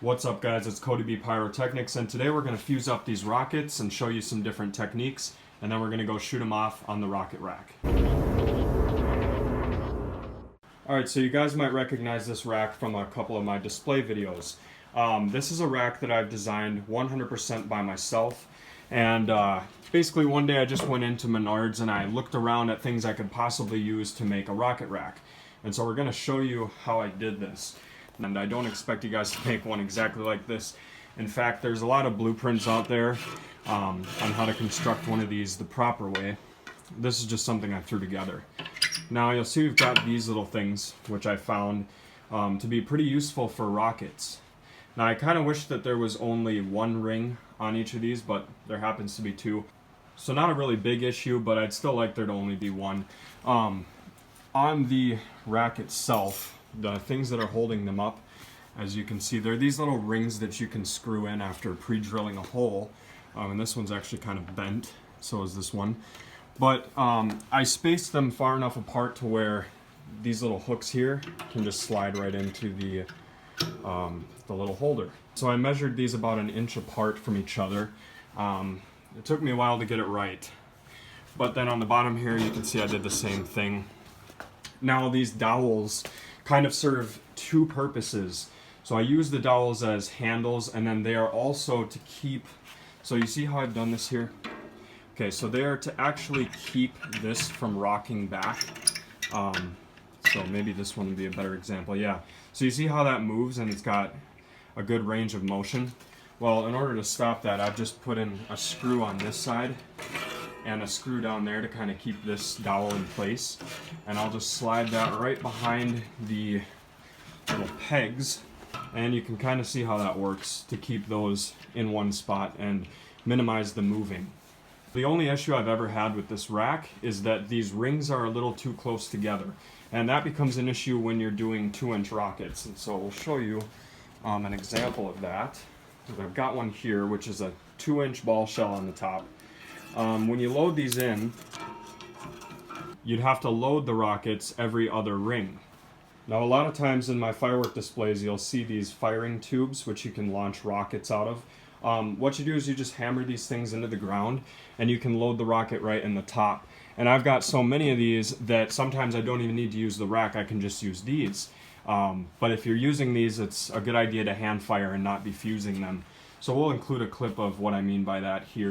What's up, guys? It's Cody B Pyrotechnics, and today we're going to fuse up these rockets and show you some different techniques, and then we're going to go shoot them off on the rocket rack. Alright, so you guys might recognize this rack from a couple of my display videos. This is a rack that I've designed 100% by myself, and basically one day I just went into Menards and I looked around at things I could possibly use to make a rocket rack. And so we're going to show you how I did this. And I don't expect you guys to make one exactly like this. In fact, there's a lot of blueprints out there on how to construct one of these the proper way. This is just something I threw together. Now you'll see we've got these little things, which I found to be pretty useful for rockets. Now I kind of wish that there was only one ring on each of these, but there happens to be two. So not a really big issue, but I'd still like there to only be one. On the rack itself, the things that are holding them up, as you can see, there are these little rings that you can screw in after pre-drilling a hole. And this one's actually kind of bent, so is this one. But I spaced them far enough apart to where these little hooks here can just slide right into the little holder. So I measured these about an inch apart from each other. It took me a while to get it right. But then on the bottom here, you can see I did the same thing. Now these dowels kind of serve two purposes. So I use the dowels as handles, and then they are also to keep, so you see how I've done this here? Okay, so they are to actually keep this from rocking back. So maybe this one would be a better example, yeah. So you see how that moves and it's got a good range of motion? Well, in order to stop that, I've just put in a screw on this side and a screw down there to kind of keep this dowel in place. And I'll just slide that right behind the little pegs, and you can kind of see how that works to keep those in one spot and minimize the moving. The only issue I've ever had with this rack is that these rings are a little too close together, and that becomes an issue when you're doing 2-inch rockets. And so we'll show you an example of that. I've got one here, which is a 2-inch ball shell on the top. When you load these in, you'd have to load the rockets every other ring. Now a lot of times in my firework displays you'll see these firing tubes which you can launch rockets out of. What you do is you just hammer these things into the ground and you can load the rocket right in the top. And I've got so many of these that sometimes I don't even need to use the rack, I can just use these. But if you're using these, it's a good idea to hand fire and not be fusing them. So we'll include a clip of what I mean by that here.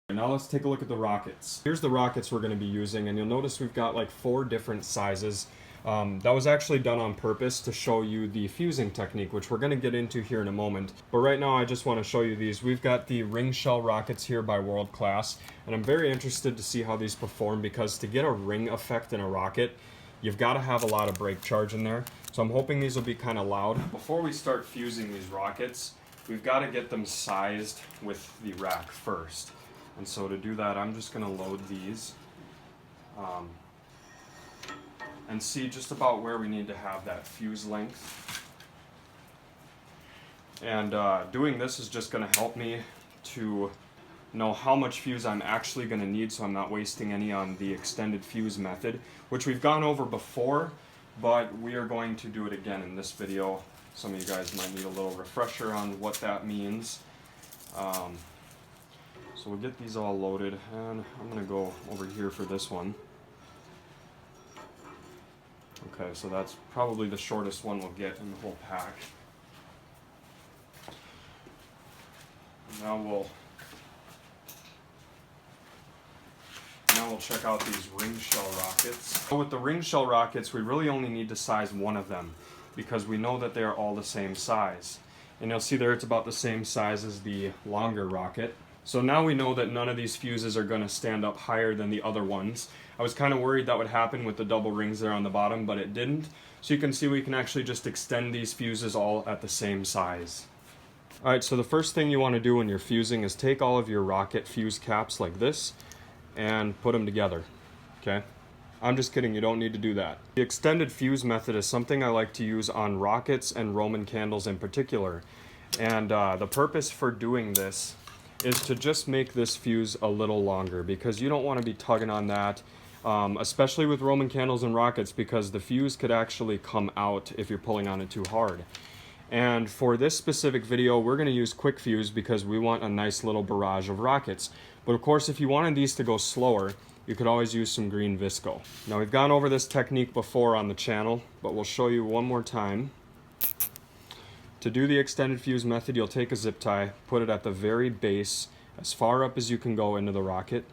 Now let's take a look at the rockets. Here's the rockets we're going to be using, and you'll notice we've got like 4 different sizes. That was actually done on purpose to show you the fusing technique, which we're going to get into here in a moment. But right now I just want to show you these. We've got the ring shell rockets here by World Class, and I'm very interested to see how these perform, because to get a ring effect in a rocket, you've got to have a lot of brake charge in there. So I'm hoping these will be kind of loud. Before we start fusing these rockets, we've got to get them sized with the rack first. And so to do that, I'm just going to load these and see just about where we need to have that fuse length. And doing this is just going to help me to know how much fuse I'm actually going to need, so I'm not wasting any on the extended fuse method, which we've gone over before, but we are going to do it again in this video. Some of you guys might need a little refresher on what that means. So we'll get these all loaded, and I'm going to go over here for this one. Okay, so that's probably the shortest one we'll get in the whole pack. Now we'll check out these ring shell rockets. So with the ring shell rockets, we really only need to size one of them, because we know that they are all the same size. And you'll see there it's about the same size as the longer rocket. So now we know that none of these fuses are going to stand up higher than the other ones. I was kind of worried that would happen with the double rings there on the bottom, but it didn't. So you can see we can actually just extend these fuses all at the same size. Alright, so the first thing you want to do when you're fusing is take all of your rocket fuse caps like this and put them together. Okay? I'm just kidding, you don't need to do that. The extended fuse method is something I like to use on rockets and Roman candles in particular. And the purpose for doing this is to just make this fuse a little longer, because you don't want to be tugging on that especially with Roman candles and rockets, because the fuse could actually come out if you're pulling on it too hard. And for this specific video, we're going to use quick fuse because we want a nice little barrage of rockets. But of course, if you wanted these to go slower, you could always use some green visco. Now, we've gone over this technique before on the channel, but we'll show you one more time. To do the extended fuse method, you'll take a zip tie, put it at the very base, as far up as you can go into the rocket,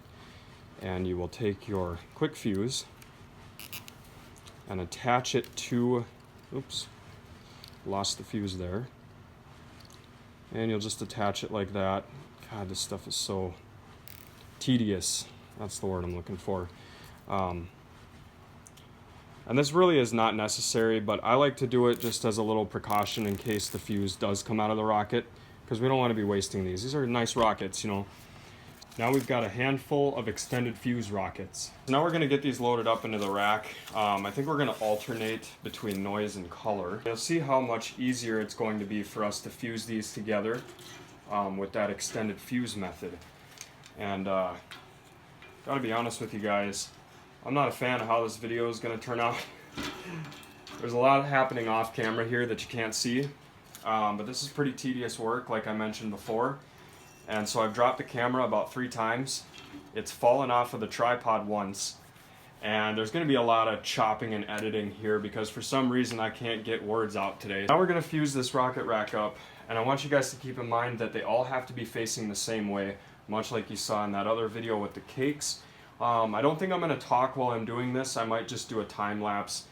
and you will take your quick fuse and attach it to, oops, lost the fuse there, and you'll just attach it like that. God, this stuff is so tedious. That's the word I'm looking for. And this really is not necessary, but I like to do it just as a little precaution in case the fuse does come out of the rocket, because we don't want to be wasting these. These are nice rockets, you know. Now we've got a handful of extended fuse rockets. Now we're going to get these loaded up into the rack. I think we're going to alternate between noise and color. You'll see how much easier it's going to be for us to fuse these together with that extended fuse method. And gotta be honest with you guys, I'm not a fan of how this video is going to turn out. There's a lot happening off camera here that you can't see, but this is pretty tedious work, like I mentioned before. And so I've dropped the camera about 3 times. It's fallen off of the tripod once. And there's going to be a lot of chopping and editing here because for some reason I can't get words out today. Now we're going to fuse this rocket rack up. And I want you guys to keep in mind that they all have to be facing the same way, much like you saw in that other video with the cakes. I don't think I'm going to talk while I'm doing this. I might just do a time lapse.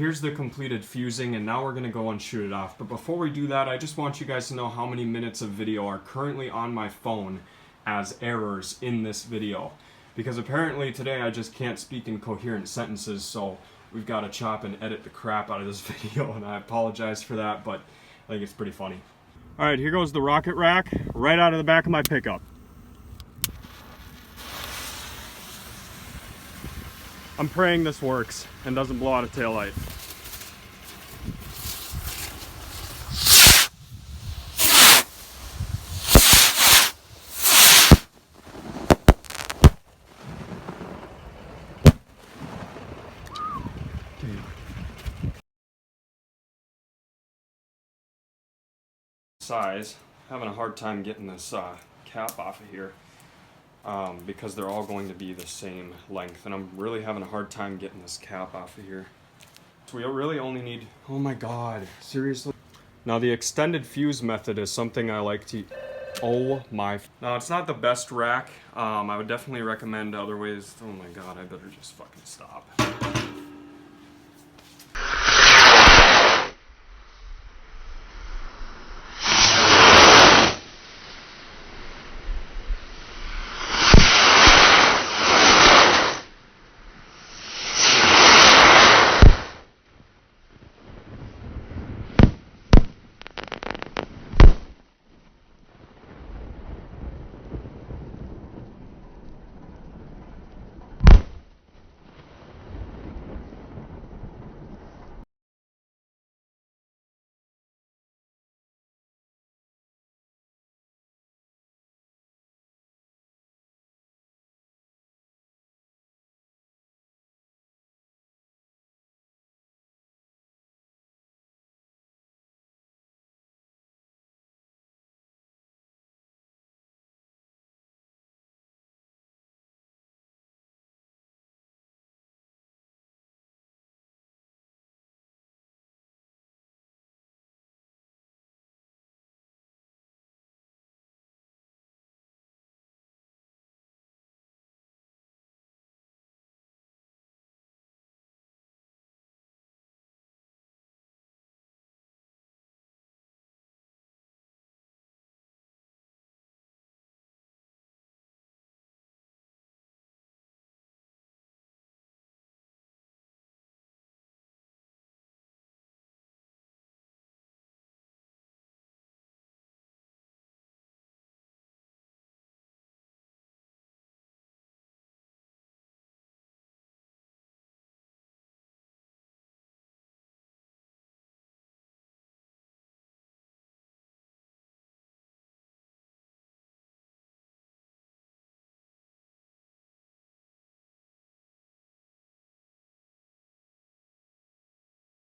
Here's the completed fusing, and now we're going to go and shoot it off. But before we do that, I just want you guys to know how many minutes of video are currently on my phone as errors in this video. Because apparently today I just can't speak in coherent sentences, so we've got to chop and edit the crap out of this video, and I apologize for that, but I think it's pretty funny. Alright, here goes the rocket rack right out of the back of my pickup. I'm praying this works and doesn't blow out a taillight. Size, having a hard time getting this cap off of here. Because they're all going to be the same length, and I'm really having a hard time getting this cap off of here. So we really only need, oh my god, seriously? Now the extended fuse method is something I like to, oh my. Now it's not the best rack. I would definitely recommend other ways. Oh my god, I better just fucking stop.